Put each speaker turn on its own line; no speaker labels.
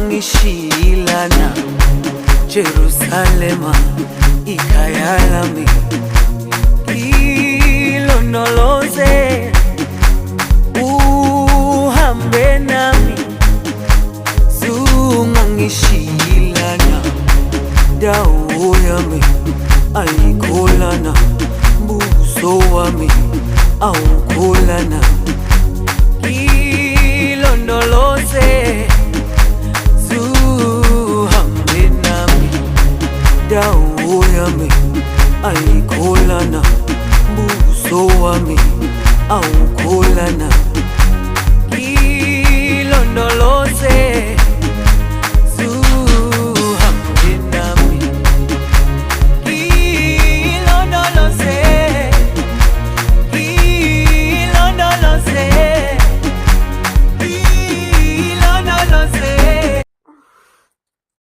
zungangishilana Jerusalema ikhaya lami ilondoloze uhambe nami zungangishilana dawo yami ayikholana buso wami awu